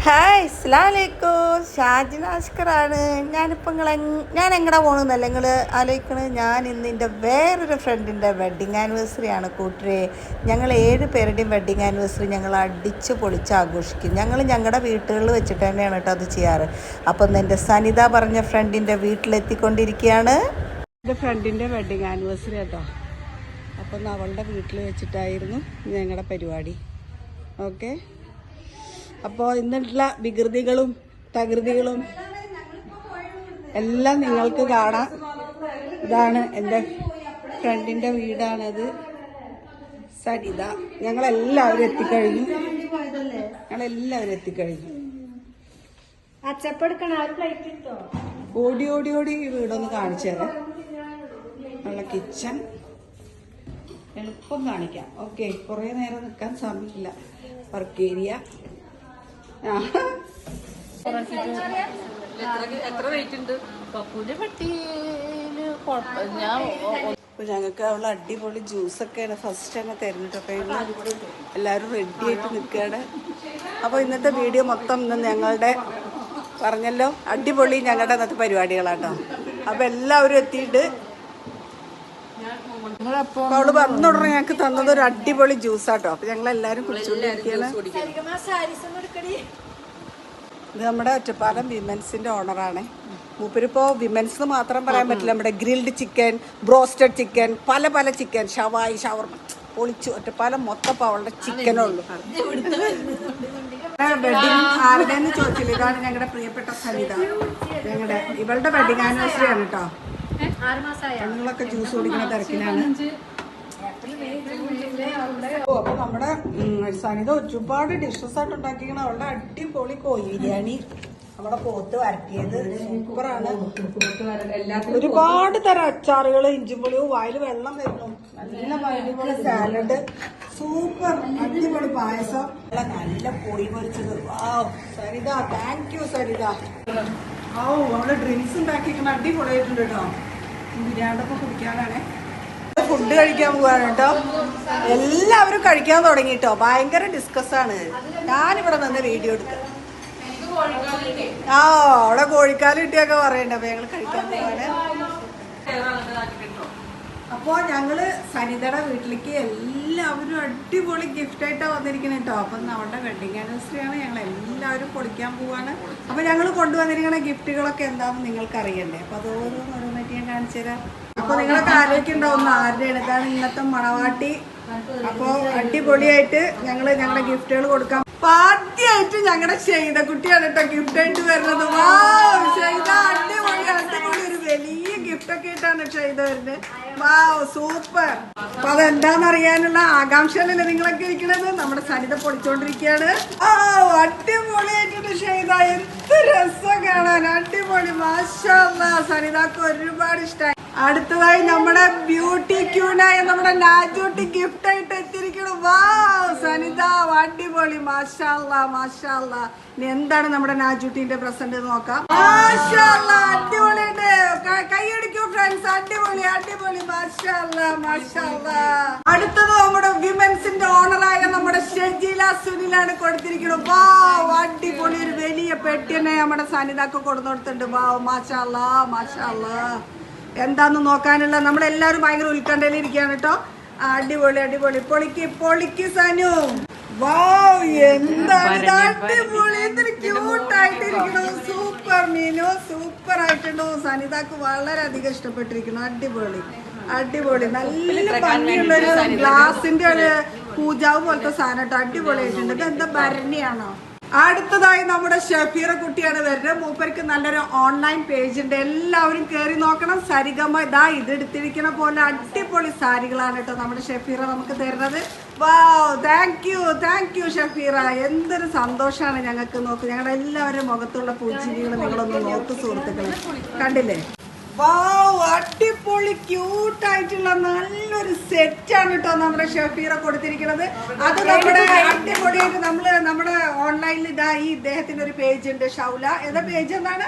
Hi അസ്സലാമലൈക്കും. ഷാജിന അസ്കറാണ്. ഞാൻ എങ്ങടെ പോകണമെന്നല്ല നിങ്ങൾ ആലോചിക്കണത്. ഞാൻ ഇന്ന് എൻ്റെ വേറൊരു ഫ്രണ്ടിൻ്റെ വെഡ്ഡിങ് ആനിവേഴ്സറി ആണ് കൂട്ടരെ. ഞങ്ങൾ 7 പേരുടെയും വെഡ്ഡിങ് ആനിവേഴ്സറി ഞങ്ങൾ അടിച്ച് പൊളിച്ച് ആഘോഷിക്കും. ഞങ്ങൾ ഞങ്ങളുടെ വീട്ടുകളിൽ വെച്ചിട്ട് തന്നെയാണ് കേട്ടോ അത് ചെയ്യാറ്. അപ്പം ഇന്ന് എൻ്റെ സനിത പറഞ്ഞ ഫ്രണ്ടിൻ്റെ വീട്ടിലെത്തിക്കൊണ്ടിരിക്കുകയാണ്. എൻ്റെ ഫ്രണ്ടിൻ്റെ വെഡ്ഡിങ് ആനിവേഴ്സറി കേട്ടോ. അപ്പം അവളുടെ വീട്ടിൽ വെച്ചിട്ടായിരുന്നു ഞങ്ങളുടെ പരിപാടി. ഓക്കെ, അപ്പോൾ ഇന്നിട്ടുള്ള വികൃതികളും തകൃതികളും എല്ലാം നിങ്ങൾക്ക് കാണാം. ഇതാണ് എൻ്റെ ഫ്രണ്ടിൻ്റെ വീടാണത്, സരിത. ഞങ്ങളെല്ലാവരും എത്തിക്കഴിഞ്ഞു. ഓടി ഓടി ഓടി ഈ വീടൊന്ന് കാണിച്ചു തരാം. ഉള്ള കിച്ചൺ എളുപ്പം കാണിക്കാം. ഓക്കെ, കുറേ നേരം നിൽക്കാൻ സമയമില്ല. Work area. എത്ര റേറ്റ് ഉണ്ട്? പപ്പൂന്റെ പട്ടിയില് ഞങ്ങൾക്ക് അവള് അടിപൊളി ജ്യൂസൊക്കെയാണ് ഫസ്റ്റ് തന്നെ തരുന്നുണ്ട്. അപ്പൊ എല്ലാവരും റെഡി ആയിട്ട് നിൽക്കുകയാണ്. അപ്പോൾ ഇന്നത്തെ വീഡിയോ മൊത്തം ഇന്ന് ഞങ്ങളുടെ പറഞ്ഞല്ലോ അടിപൊളി ഞങ്ങളുടെ ഇന്നത്തെ പരിപാടികളാട്ടോ. അപ്പൊ എല്ലാവരും എത്തിയിട്ട് അവള് വന്നുടനെ ഞങ്ങൾക്ക് തന്നത് ഒരു അടിപൊളി ജ്യൂസാട്ടോ. അപ്പൊ ഞങ്ങളെല്ലാരും കുടിച്ചുകൊണ്ടിരിക്കുകയാണ്. ഇത് നമ്മുടെ ഒറ്റപ്പാലം വിമൻസിന്റെ ഓണറാണ്. മൂപ്പരിപ്പോ വിമൻസ് മാത്രം പറയാൻ പറ്റില്ല. നമ്മുടെ ഗ്രിൽഡ് ചിക്കൻ, ബ്രോസ്റ്റഡ് ചിക്കൻ, പല പല ചിക്കൻ, ഷവായി, ഷവർമ പൊളിച്ചു. ഒറ്റപ്പാലം മൊത്തം അവളുടെ ചിക്കനുള്ളൂ. വെഡിങ് ആരുടെന്ന് ചോദിച്ചില്ല. ഇതാണ് ഞങ്ങളുടെ പ്രിയപ്പെട്ട സനിത. ഇവളുടെ വെഡിങ് ആനിവേഴ്സറി ആണ് കേട്ടോ. ഞങ്ങളൊക്കെ ജ്യൂസ് കുടിക്കുന്ന തിരക്കിലാണ്. അപ്പൊ നമ്മുടെ സനിത ഒരുപാട് ഡിഷസ് ആയിട്ട് ഉണ്ടാക്കിയിരിക്കണം. അവളുടെ അടിപൊളി കോഴി ബിരിയാണി, നമ്മുടെ പോത്ത് വരട്ടിയത് സൂപ്പറാണ്. ഒരുപാട് തരം അച്ചാറുകൾ, ഇഞ്ചിമ്പുളിയും, വായിൽ വെള്ളം വരുന്നു. നല്ല അടിപൊളി സാലഡ്, സൂപ്പർ അടിപൊളി പായസം, നല്ല പൊടി പൊരിച്ചത്. വാവ് സരിത, താങ്ക് യു സരിത. അവള് ഡ്രിങ്ക്സ് ഉണ്ടാക്കിയിരിക്കണം. അടിപൊളിയായിട്ടുണ്ട് കേട്ടോ. ബിരിയാണിയൊക്കെ കുടിക്കാനാണ്. ഫുഡ് കഴിക്കാൻ പോവാണ് കേട്ടോ. എല്ലാവരും കഴിക്കാൻ തുടങ്ങിട്ടോ. ഭയങ്കര ഡിസ്കസാണ്. ഞാനിവിടെ നിന്ന് വീഡിയോ എടുക്കാം. അവിടെ കോഴിക്കാല് കിട്ടിയൊക്കെ പറയണ്ട. അപ്പൊ ഞങ്ങള് കഴിക്കാൻ പോവാണ്. അപ്പൊ ഞങ്ങള് സനിതയുടെ വീട്ടിലേക്ക് എല്ലാവരും അടിപൊളി ഗിഫ്റ്റ് ആയിട്ടാ വന്നിരിക്കുന്നത് കേട്ടോ. അപ്പൊ നമ്മുടെ വെഡിങ് ആനിവേഴ്സറി ആണ്. ഞങ്ങൾ എല്ലാവരും പൊളിക്കാൻ പോവാണ്. അപ്പൊ ഞങ്ങൾ കൊണ്ടുവന്നിരിക്കുന്ന ഗിഫ്റ്റുകളൊക്കെ എന്താണെന്ന് നിങ്ങൾക്ക് അറിയണ്ടേ. അപ്പൊ അത് ഓരോന്നായിട്ട് ഞാൻ കാണിച്ചു തരാം. അപ്പൊ നിങ്ങളൊക്കെ ആലോചിക്കുന്നുണ്ടാവുന്ന ആരുടെയാണ്. ഇതാണ് ഇന്നത്തെ മണവാട്ടി. അപ്പൊ അടിപൊളിയായിട്ട് ഞങ്ങളുടെ ഗിഫ്റ്റുകൾ കൊടുക്കാം. ആദ്യമായിട്ട് ഞങ്ങളുടെ ഷെയ്ത കുട്ടിയാണ് കേട്ടോ ഗിഫ്റ്റ് ആയിട്ട് വരുന്നത്. വാവ് ഷെയ്ത, അടിപൊളി അടിപൊളി ഒരു വലിയ ഗിഫ്റ്റ് ഒക്കെ ആയിട്ടാണ് ഷെയ്ത വരുന്നത്. Wow super. അപ്പൊ അതെന്താന്നറിയാനുള്ള ആകാംക്ഷയിലല്ലേ നിങ്ങളൊക്കെ ഇരിക്കണത്. നമ്മുടെ സനിത പൊളിച്ചോണ്ടിരിക്കുകയാണ്. അടിപൊളിയായിട്ടുണ്ട് ഷെയ്ത. എന്ത് രസം കാണാൻ. അടിപൊളി, മാഷാ അല്ലാഹ്. സനിതക്ക് ഒരുപാട് ഇഷ്ടമായി. അടുത്തതായി നമ്മുടെ ബ്യൂട്ടി ക്യൂനായ നമ്മുടെ നാജൂട്ടി ഗിഫ്റ്റ് ആയിട്ട് എത്തിയിരിക്കുന്നു. വാവ് സനിത, അടിപൊളി, മാഷാ അല്ലാഹ് മാഷാ അല്ലാഹ്. ഇനി എന്താണ് നമ്മുടെ നാജൂട്ടിന്റെ പ്രസന്റ് നോക്കാം. മാഷാ അല്ലാഹ്, അടിപൊളിയുണ്ട്. കൈയടിക്കൂ ഫ്രണ്ട്സ്. അടിപൊളി അടിപൊളി, മാഷാ അല്ലാഹ് മാഷാ അല്ലാഹ്. അടുത്തത് നമ്മുടെ വിമൻസിന്റെ ഓണറായ നമ്മുടെ ഷെജില സുനിലാണ് കൊടുത്തിരിക്കുന്നത്. വാവ് അടിപൊളി ഒരു വലിയ പെട്ടി തന്നെ നമ്മുടെ സനിതക്ക് കൊടുത്തിട്ടുണ്ട്. വാവ് മാഷാ അല്ലാഹ് മാഷാ അല്ലാഹ്. എന്താന്ന് നോക്കാനുള്ള നമ്മളെല്ലാവരും ഭയങ്കര ഉത്കണ്ഠയിലിരിക്കുകയാണ് കേട്ടോ. അടിപൊളി അടിപൊളി, പൊളിക്ക് പൊളിക്ക് സനു. വാവ് എന്താണ് അടിപൊളി, എന്തൊരു ക്യൂട്ടായിട്ടിരിക്കണു. സൂപ്പർ മീനു, സൂപ്പർ ആയിട്ടുണ്ടോ. സനിതക്ക് വളരെയധികം ഇഷ്ടപ്പെട്ടിരിക്കുന്നു. അടിപൊളി അടിപൊളി, നല്ല ഭംഗിയുള്ളൊരു ഗ്ലാസിന്റെ ഒരു പൂജാവ് പോലത്തെ സാധനം കേട്ടോ. അടിപൊളിയായിട്ടുണ്ട്. ഇത് എന്താ ഭരണിയാണോ? അടുത്തതായി നമ്മുടെ ഷഫീറ കുട്ടിയാണ് വരുന്നത്. മൂപ്പർക്ക് നല്ലൊരു ഓൺലൈൻ പേജ് ഉണ്ട്. എല്ലാവരും കയറി നോക്കണം. സരിഗമ ഇതാ ഇത് എടുത്തിരിക്കുന്ന പോലെ അടിപൊളി സാരികളാണ് കേട്ടോ നമ്മുടെ ഷഫീറ നമുക്ക് തരുന്നത്. Wow thank you Shafeera. എന്തൊരു സന്തോഷമാണ് ഞങ്ങൾക്ക്. നോക്ക്, ഞങ്ങളുടെ എല്ലാവരും മുഖത്തുള്ള പൂച്ചിരികൾ നിങ്ങളൊന്ന് നോക്ക് സുഹൃത്തുക്കളെ. കണ്ടില്ലേ അടിപൊളി ക്യൂട്ടായിട്ടുള്ള നല്ലൊരു സെറ്റാണ് കേട്ടോ നമ്മുടെ ഷഫീറ കൊടുത്തിരിക്കുന്നത്. അത് നമ്മുടെ അടിപൊളിയായിട്ട് നമ്മുടെ ഓൺലൈനിൽ ഇതാ ഈ ഇദ്ദേഹത്തിന്റെ ഒരു പേജ് ഉണ്ട്, ഷൗല. ഏതാ പേജ്? എന്താണ്?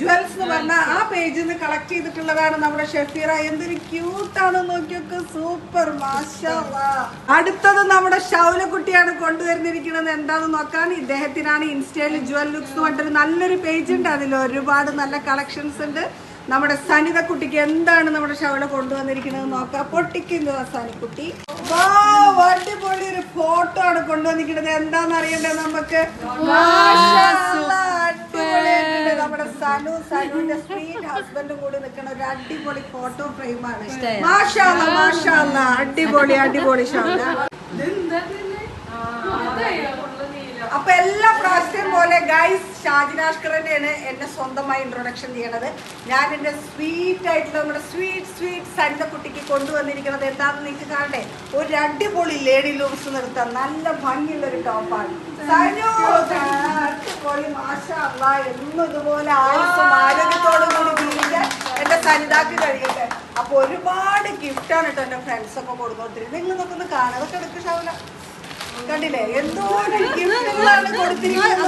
ജ്വൽസ് എന്ന് പറഞ്ഞ ആ പേജിൽ നിന്ന് കളക്ട് ചെയ്തിട്ടുള്ളതാണ് നമ്മുടെ ഷഫീറ. എന്തൊരു ക്യൂട്ടാണ് നോക്കിയൊക്കെ, സൂപ്പർ, മാഷാഅല്ലാഹ്. അടുത്തത് നമ്മുടെ ഷൗല കുട്ടിയാണ് കൊണ്ടുവരുന്നിരിക്കുന്നത്. എന്താണെന്ന് നോക്കാൻ ഇദ്ദേഹത്തിനാണ് ഇൻസ്റ്റയിൽ ജ്വൽ ലുക്സ് എന്ന് പറഞ്ഞിട്ടൊരു നല്ലൊരു പേജ് ഉണ്ട്. അതിൽ ഒരുപാട് നല്ല കളക്ഷൻസ് ഉണ്ട്. നമ്മുടെ സനിത കുട്ടിക്ക് എന്താണ് നമ്മുടെ ഷൗല കൊണ്ടുവന്നിരിക്കുന്നത് നോക്കാം. പൊട്ടിക്കുന്നു സനിക്കുട്ടി. അടിപൊളി ഒരു ഫോട്ടോ ആണ് കൊണ്ടുവന്നിരിക്കുന്നത്. എന്താന്ന് അറിയണ്ടേ നമുക്ക്? അടിപൊളിയായിട്ടുണ്ട്. നമ്മുടെ സനുവിന്റെ സ്വീറ്റ് ഹസ്ബൻഡും കൂടി നിൽക്കുന്ന ഒരു അടിപൊളി ഫോട്ടോ ഫ്രെയിമാണ്. മാഷാഅല്ലാ മാഷാഅല്ലാ, അടിപൊളി അടിപൊളി ഷൗല. അപ്പൊ എല്ലാ പ്രാവശ്യം പോലെ ഗൈസ് ഷാജിനാഷ്കർ തന്നെയാണ് എന്നെ സ്വന്തമായി ഇൻട്രൊഡക്ഷൻ ചെയ്യണത്. ഞാൻ എന്റെ സ്വീറ്റ് ആയിട്ടുള്ള നമ്മുടെ സ്വീറ്റ് സരിത കുട്ടിക്ക് കൊണ്ടുവന്നിരിക്കുന്നത് എന്താണെന്ന് നിങ്ങൾക്ക് കാണണ്ടേ? ഒരു അടിപൊളി ലേഡി ലൂസ് നിർത്താൻ നല്ല ഭംഗിയുള്ള ഒരു ടോപ്പാണ്. അടിപൊളി മാഷാഅല്ലാഹ്. എന്നും ഇതുപോലെ ആയുസ്സും ആരോഗ്യത്തോടും കൂടി ജീവിക്കാൻ എന്റെ സരിതാക്ക് കഴിയട്ടെ. അപ്പൊ ഒരുപാട് ഗിഫ്റ്റാണ് കേട്ടോ എന്റെ ഫ്രണ്ട്സ് ഒക്കെ കൊടുത്തോണ്ടിരിക്കുന്നത്. നിങ്ങൾ നോക്കൊന്ന് ഒന്ന് കാണാം. അതൊക്കെ എടുക്ക് ഷൗല. കണ്ടില്ലേ എന്തോരം ഗിഫ്റ്റുകളാണ് കൊടുത്തിരിക്കുന്നത്.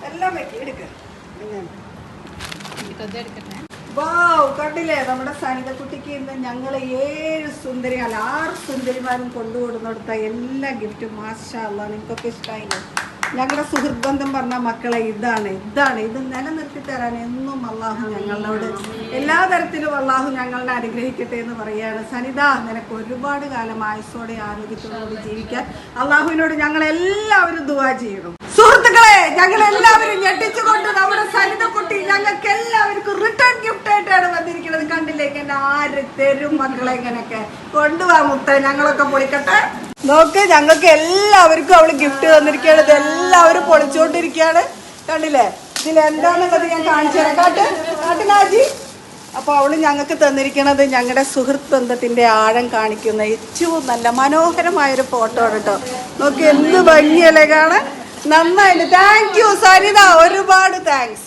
എല്ലാം എടുക്ക. കണ്ടില്ലേ നമ്മുടെ സനിത കുട്ടിക്ക് ഇന്ന് ഞങ്ങള് 6 സുന്ദരിമാരും കൊണ്ടുകൊടുന്നെടുത്ത എല്ലാ ഗിഫ്റ്റും മാഷാഅല്ലാഹ്. നിങ്ങൾക്കൊക്കെ ഇഷ്ടമായില്ലേ? ഞങ്ങളുടെ സുഹൃത്ത് ബന്ധം പറഞ്ഞ മക്കളെ ഇതാണ് ഇത് നിലനിർത്തി തരാൻ എന്നും അള്ളാഹു ഞങ്ങളോട് എല്ലാ തരത്തിലും അള്ളാഹു ഞങ്ങളെ അനുഗ്രഹിക്കട്ടെ എന്ന് പറയാണ്. സനിത, നിനക്ക് ഒരുപാട് കാലം ആയുസ്സോടെ ആരോഗ്യത്തോടുകൂടി ജീവിക്കാൻ അള്ളാഹുവിനോട് ഞങ്ങൾ എല്ലാവരും ദുആ ചെയ്യണം. സുഹൃത്തുക്കളെ, ഞങ്ങൾ എല്ലാവരും ഞെട്ടിച്ചുകൊണ്ട് നമ്മുടെ സനിത കുട്ടി ഞങ്ങൾക്ക് എല്ലാവർക്കും റിട്ടേൺ ഗിഫ്റ്റ് ആയിട്ടാണ് വന്നിരിക്കുന്നത്. കണ്ടില്ലേക്ക് എന്നെ ആര് തരും മക്കളെ? ഇങ്ങനെയൊക്കെ കൊണ്ടുപോവാ മുത്ത, ഞങ്ങളൊക്കെ പൊളിക്കട്ടെ. നോക്ക്, ഞങ്ങൾക്ക് എല്ലാവർക്കും അവള് ഗിഫ്റ്റ് തന്നിരിക്കുകയാണ്. ഇത് എല്ലാവരും പൊളിച്ചുകൊണ്ടിരിക്കുകയാണ്. കണ്ടില്ലേ? ഇതിലെന്താന്നുള്ളത് ഞാൻ കാണിച്ചു തരാം. കാട്ടുനാജി. അപ്പൊ അവള് ഞങ്ങൾക്ക് തന്നിരിക്കണത് ഞങ്ങളുടെ സുഹൃത്ത് ബന്ധത്തിന്റെ ആഴം കാണിക്കുന്ന ഏറ്റവും നല്ല മനോഹരമായൊരു ഫോട്ടോ ആണ് കേട്ടോ. നോക്ക്, എന്ത് ഭംഗിയല്ലേ കാണാൻ. നന്നായിട്ട്. താങ്ക് യു സരിത, ഒരുപാട് താങ്ക്സ്.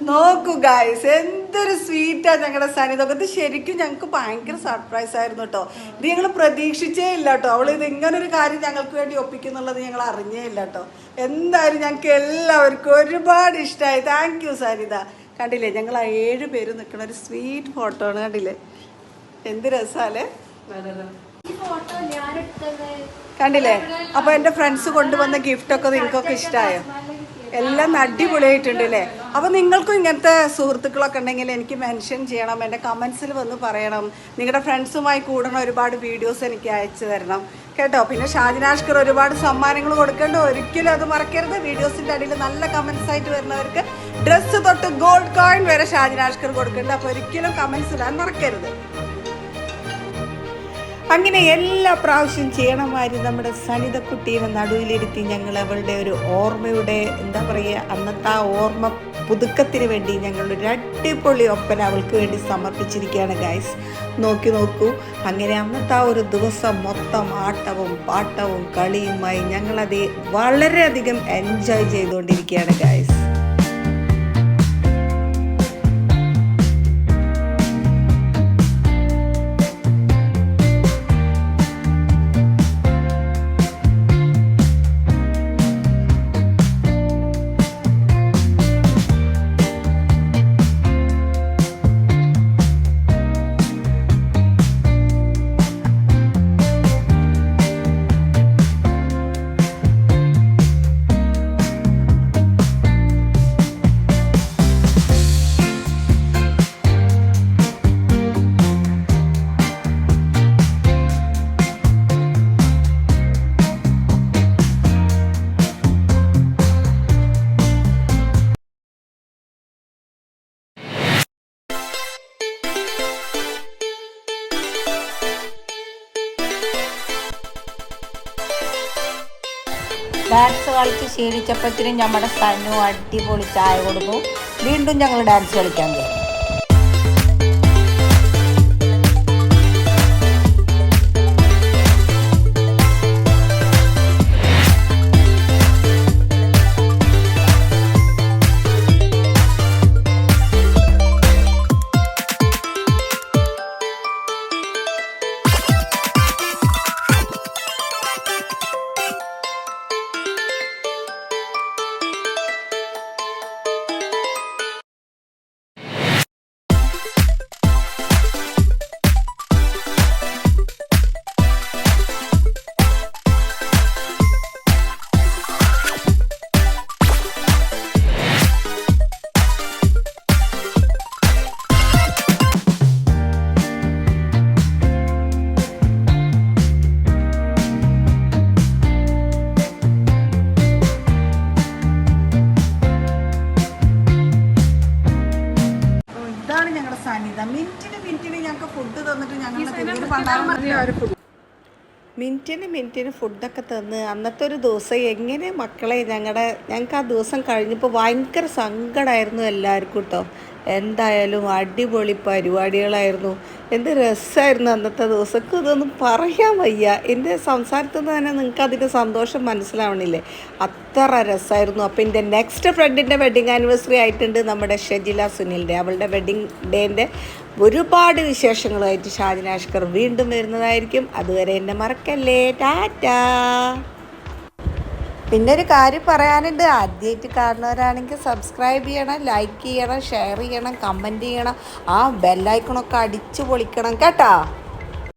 നോക്കൂ ഗായ്സ്, എന്തൊരു സ്വീറ്റാ ഞങ്ങളുടെ സനിത. ഇത് ശരിക്കും ഞങ്ങൾക്ക് ഭയങ്കര സർപ്രൈസ് ആയിരുന്നു കേട്ടോ. ഇത് ഞങ്ങൾ പ്രതീക്ഷിച്ചേ ഇല്ല കേട്ടോ. അവൾ ഇത് ഇങ്ങനൊരു കാര്യം ഞങ്ങൾക്ക് വേണ്ടി ഒപ്പിക്കുന്നുള്ളത് ഞങ്ങൾ അറിഞ്ഞേ ഇല്ല കേട്ടോ. എന്തായാലും ഞങ്ങൾക്ക് എല്ലാവർക്കും ഒരുപാട് ഇഷ്ടമായി. Thank you Sanitha. കണ്ടില്ലേ, ഞങ്ങൾ 7 പേര് നിൽക്കുന്ന ഒരു സ്വീറ്റ് ഫോട്ടോ ആണ്. കണ്ടില്ലേ എന്ത് രസാലേ. കണ്ടില്ലേ? അപ്പൊ എന്റെ ഫ്രണ്ട്സ് കൊണ്ടുവന്ന ഗിഫ്റ്റൊക്കെ നിങ്ങൾക്കൊക്കെ ഇഷ്ടമായോ? എല്ലാം അടിപൊളിയായിട്ടുണ്ട് അല്ലേ? അപ്പോൾ നിങ്ങൾക്കും ഇങ്ങനത്തെ സുഹൃത്തുക്കളൊക്കെ ഉണ്ടെങ്കിൽ എനിക്ക് മെൻഷൻ ചെയ്യണം, എൻ്റെ കമൻസിൽ വന്ന് പറയണം. നിങ്ങളുടെ ഫ്രണ്ട്സുമായി കൂടണ ഒരുപാട് വീഡിയോസ് എനിക്ക് അയച്ചു തരണം കേട്ടോ. പിന്നെ ഷാജിനാഷ്കർ ഒരുപാട് സമ്മാനങ്ങൾ കൊടുക്കേണ്ട, ഒരിക്കലും അത് മറക്കരുത്. വീഡിയോസിൻ്റെ അടിയിൽ നല്ല കമൻസ് ആയിട്ട് വരുന്നവർക്ക് ഡ്രസ്സ് തൊട്ട് ഗോൾഡ് കോയിൻ വരെ ഷാജിനാഷ്കർ കൊടുക്കേണ്ട. അപ്പോൾ ഒരിക്കലും കമൻസ് ഇടാൻ മറക്കരുത്. അങ്ങനെ എല്ലാ പ്രാവശ്യം ചെയ്യണമാതിരി നമ്മുടെ സനിത കുട്ടീനെ നടുവിലിരുത്തി ഞങ്ങൾ അവളുടെ ഒരു ഓർമ്മയുടെ എന്താ പറയുക, അന്നത്തെ ആ ഓർമ്മ പുതുക്കത്തിന് വേണ്ടി ഞങ്ങളൊരു അടിപൊളി ഒപ്പന അവൾക്ക് വേണ്ടി സമർപ്പിച്ചിരിക്കുകയാണ് ഗൈസ്. നോക്കൂ. അങ്ങനെ അന്നത്തെ ആ ഒരു ദിവസം മൊത്തം ആട്ടവും പാട്ടവും കളിയുമായി ഞങ്ങളത് വളരെയധികം എൻജോയ് ചെയ്തുകൊണ്ടിരിക്കുകയാണ് ഗൈസ്. ഡാൻസ് കളിച്ച് ക്ഷീണിച്ചപ്പോഴത്തേനും നമ്മുടെ സനു അടിപൊളി ചായ കൊടുക്കും. വീണ്ടും ഞങ്ങൾ ഡാൻസ് കളിക്കാൻ കയറി. എല്ലാവരും ഫുഡ് മിനിറ്റിന് ഫുഡൊക്കെ തന്ന് അന്നത്തെ ഒരു ദിവസം എങ്ങനെ മക്കളെ ഞങ്ങൾക്ക് ആ ദിവസം കഴിഞ്ഞപ്പോൾ ഭയങ്കര സങ്കടമായിരുന്നു എല്ലാവർക്കും കേട്ടോ. എന്തായാലും അടിപൊളി പരിപാടികളായിരുന്നു. എന്ത് രസമായിരുന്നു അന്നത്തെ ദിവസമൊക്കെ. ഇതൊന്നും പറയാൻ വയ്യ. എൻ്റെ സംസാരത്തിൽ നിന്ന് തന്നെ നിങ്ങൾക്ക് അതിൻ്റെ സന്തോഷം മനസ്സിലാവണില്ലേ? അത്ര രസമായിരുന്നു. അപ്പോൾ എൻ്റെ നെക്സ്റ്റ് ഫ്രണ്ടിൻ്റെ വെഡിങ് ആനിവേഴ്സറി ആയിട്ടുണ്ട് നമ്മുടെ ഷജില സുനിലിൻ്റെ. അവളുടെ വെഡിങ് ഡേൻ്റെ ഒരുപാട് വിശേഷങ്ങളുമായിട്ട് ഷാജിന അഷ്കർ വീണ്ടും വരുന്നതായിരിക്കും. അതുവരെ എന്നെ മറക്കല്ലേ. ടാറ്റാ. പിന്നെ ഒരു കാര്യം പറയാനുണ്ട്. ആദ്യമായിട്ട് കാണുന്നവരാണെങ്കിൽ സബ്സ്ക്രൈബ് ചെയ്യണം, ലൈക്ക് ചെയ്യണം, ഷെയർ ചെയ്യണം, കമൻറ്റ് ചെയ്യണം. ആ ബെല്ലൈക്കണൊക്കെ അടിച്ചു പൊളിക്കണം കേട്ടോ.